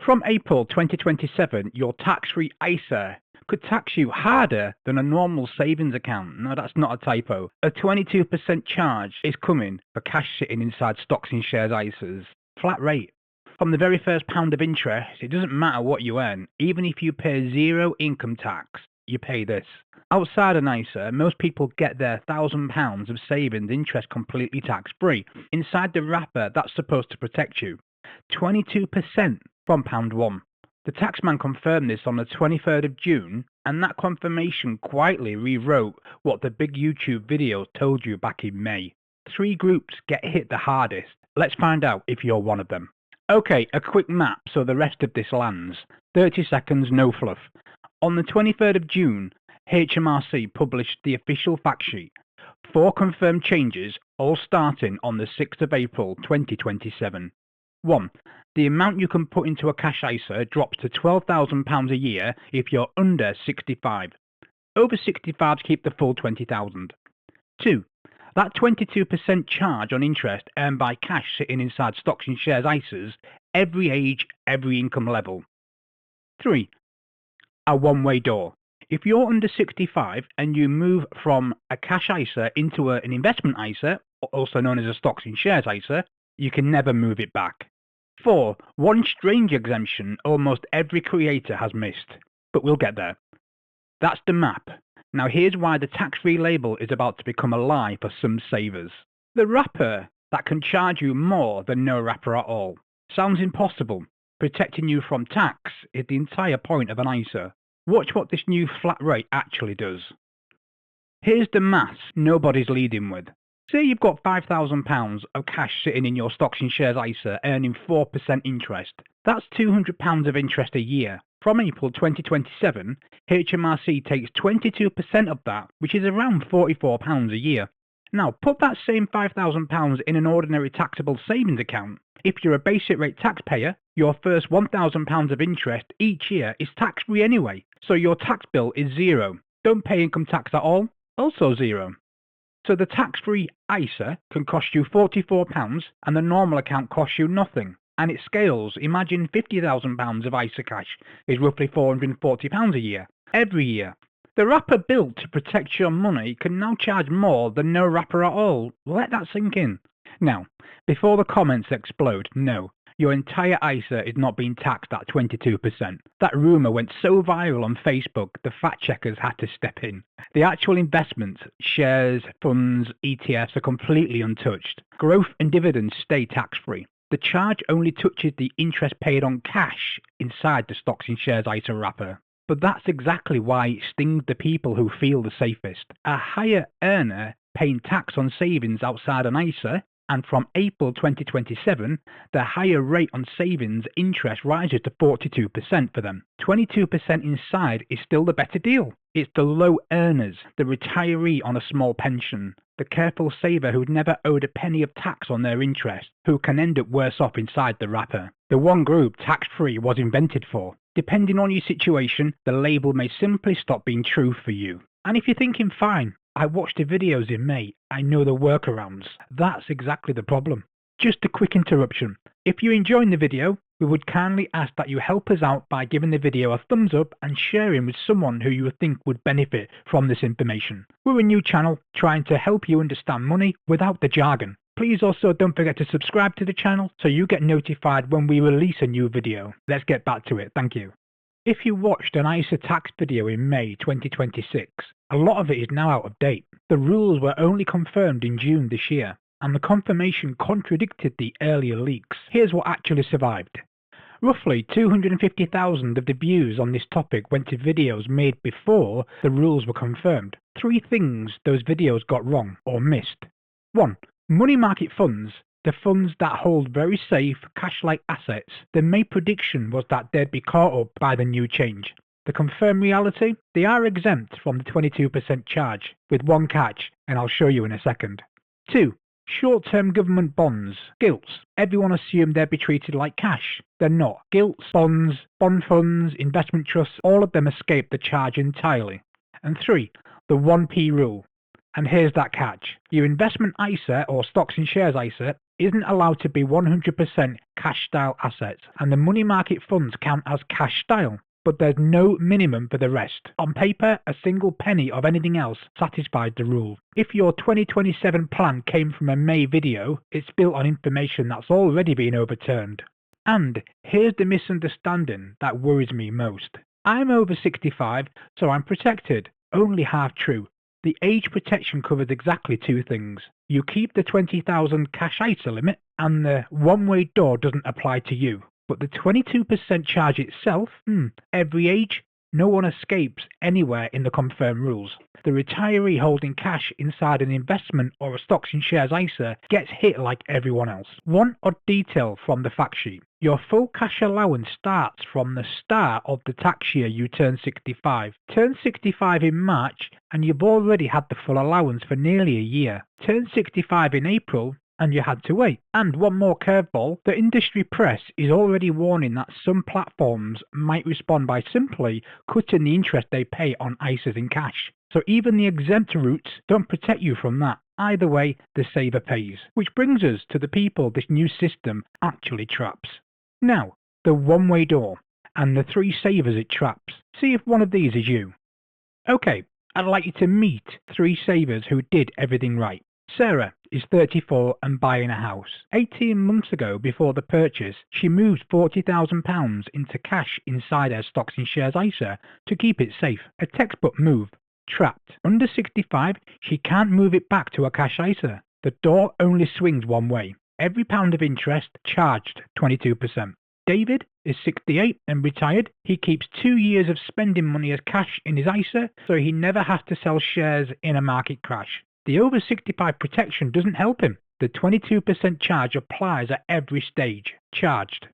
From April 2027, your tax-free ISA could tax you harder than a normal savings account. No, that's not a typo. A 22% charge is coming for cash sitting inside stocks and shares ISAs. Flat rate. From the very first pound of interest, it doesn't matter what you earn. Even if you pay zero income tax, you pay this. Outside an ISA, most people get their £1,000 of savings interest completely tax-free. Inside the wrapper, that's supposed to protect you. 22% from pound one. The taxman confirmed this on the 23rd of June, and that confirmation quietly rewrote what the big YouTube video told you back in May. 3 groups get hit the hardest. Let's find out if you're one of them. Okay, a quick map so the rest of this lands. 30 seconds, no fluff. On the 23rd of June, HMRC published the official fact sheet. 4 confirmed changes, all starting on the 6th of April 2027. 1. The amount you can put into a cash ISA drops to £12,000 a year if you're under 65. Over 65s keep the full 20,000. 2. That 22% charge on interest earned by cash sitting inside stocks and shares ISAs, every age, every income level. 3. A one-way door. If you're under 65 and you move from a cash ISA into an investment ISA, also known as a stocks and shares ISA, you can never move it back. 4. One strange exemption almost every creator has missed, but we'll get there. That's the map. Now here's why the tax-free label is about to become a lie for some savers. The wrapper that can charge you more than no wrapper at all. Sounds impossible. Protecting you from tax is the entire point of an ISA. Watch what this new flat rate actually does. Here's the maths nobody's leading with. Say you've got £5,000 of cash sitting in your stocks and shares ISA earning 4% interest. That's £200 of interest a year. From April 2027, HMRC takes 22% of that, which is around £44 a year. Now, put that same £5,000 in an ordinary taxable savings account. If you're a basic rate taxpayer, your first £1,000 of interest each year is tax-free anyway, so your tax bill is zero. Don't pay income tax at all, also zero. So the tax-free ISA can cost you £44 and the normal account costs you nothing. And it scales. Imagine £50,000 of ISA cash is roughly £440 a year, every year. The wrapper built to protect your money can now charge more than no wrapper at all. Let that sink in. Now, before the comments explode, no, your entire ISA is not being taxed at 22%. That rumour went so viral on Facebook, the fact checkers had to step in. The actual investments, shares, funds, ETFs are completely untouched. Growth and dividends stay tax-free. The charge only touches the interest paid on cash inside the stocks and shares ISA wrapper. But that's exactly why it stings the people who feel the safest. A higher earner paying tax on savings outside an ISA, and from April 2027, the higher rate on savings interest rises to 42% for them. 22% inside is still the better deal. It's the low earners, the retiree on a small pension, the careful saver who'd never owed a penny of tax on their interest, who can end up worse off inside the wrapper. The one group tax-free was invented for. Depending on your situation, the label may simply stop being true for you. And if you're thinking, fine, I watched the videos in May, I know the workarounds, that's exactly the problem. Just a quick interruption. If you're enjoying the video, we would kindly ask that you help us out by giving the video a thumbs up and sharing with someone who you think would benefit from this information. We're a new channel trying to help you understand money without the jargon. Please also don't forget to subscribe to the channel so you get notified when we release a new video. Let's get back to it, thank you. If you watched an ISA tax video in May 2026, a lot of it is now out of date. The rules were only confirmed in June this year, and the confirmation contradicted the earlier leaks. Here's what actually survived. Roughly 250,000 of the views on this topic went to videos made before the rules were confirmed. 3 things those videos got wrong or missed. 1. Money market funds. The funds that hold very safe, cash-like assets, the May prediction was that they'd be caught up by the new change. The confirmed reality? They are exempt from the 22% charge, with one catch, and I'll show you in a second. 2. Short-term government bonds, gilts. Everyone assumed they'd be treated like cash. They're not. Gilts, bonds, bond funds, investment trusts, all of them escape the charge entirely. And 3. The 1p rule. And here's that catch. Your investment ISA or stocks and shares ISA isn't allowed to be 100% cash style assets, and the money market funds count as cash style. But there's no minimum for the rest. On paper, a single penny of anything else satisfies the rule. If your 2027 plan came from a May video, it's built on information that's already been overturned. And here's the misunderstanding that worries me most. I'm over 65, so I'm protected. Only half true. The age protection covers exactly two things. You keep the 20,000 cash ISA limit, and the one-way door doesn't apply to you. But the 22% charge itself, every age, no one escapes anywhere in the confirmed rules. The retiree holding cash inside an investment or a stocks and shares ISA gets hit like everyone else. One odd detail from the fact sheet. Your full cash allowance starts from the start of the tax year you turn 65. Turn 65 in March and you've already had the full allowance for nearly a year. Turn 65 in April and you had to wait. And one more curveball, the industry press is already warning that some platforms might respond by simply cutting the interest they pay on ISAs in cash. So even the exempt routes don't protect you from that. Either way, the saver pays. Which brings us to the people this new system actually traps. Now, the one-way door and the three savers it traps. See if one of these is you. Okay, I'd like you to meet three savers who did everything right. Sarah is 34 and buying a house. 18 months ago, before the purchase, she moved £40,000 into cash inside her stocks and shares ISA to keep it safe. A textbook move. Trapped. Under 65, she can't move it back to a cash ISA. The door only swings one way. Every pound of interest charged 22%. David is 68 and retired. He keeps 2 years of spending money as cash in his ISA, so he never has to sell shares in a market crash. The over 65 protection doesn't help him. The 22% charge applies at every stage. Charged.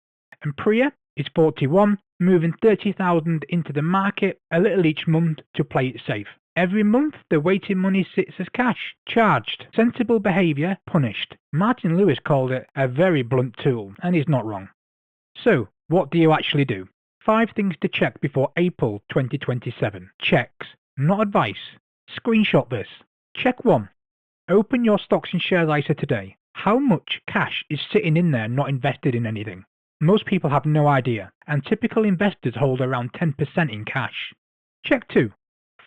And Priya is 41, moving 30,000 into the market a little each month to play it safe. Every month, the waiting money sits as cash. Charged. Sensible behaviour, punished. Martin Lewis called it a very blunt tool, and he's not wrong. So, what do you actually do? 5 things to check before April 2027. Checks. Not advice. Screenshot this. Check 1. Open your stocks and shares ISA today. How much cash is sitting in there not invested in anything? Most people have no idea, and typical investors hold around 10% in cash. Check 2.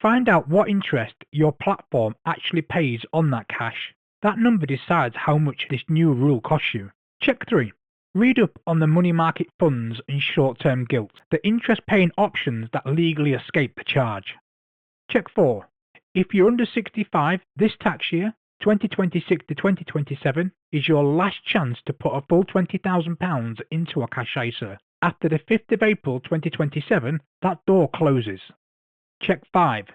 Find out what interest your platform actually pays on that cash. That number decides how much this new rule costs you. Check 3. Read up on the money market funds and short-term gilts, the interest-paying options that legally escape the charge. Check 4. If you're under 65, this tax year, 2026 to 2027, is your last chance to put a full £20,000 into a cash ISA. After the 5th of April 2027, that door closes. Check 5.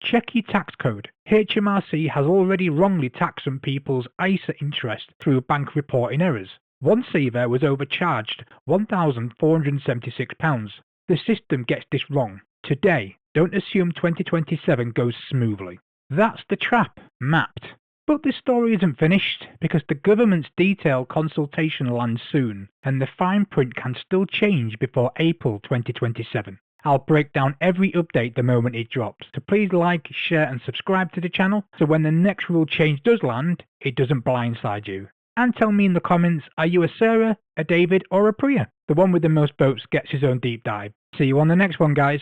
Check your tax code. HMRC has already wrongly taxed some people's ISA interest through bank reporting errors. One saver was overcharged £1,476. The system gets this wrong. Today, don't assume 2027 goes smoothly. That's the trap, mapped. But this story isn't finished, because the government's detailed consultation lands soon, and the fine print can still change before April 2027. I'll break down every update the moment it drops, so please like, share and subscribe to the channel, so when the next rule change does land, it doesn't blindside you. And tell me in the comments, are you a Sarah, a David or a Priya? The one with the most votes gets his own deep dive. See you on the next one, guys.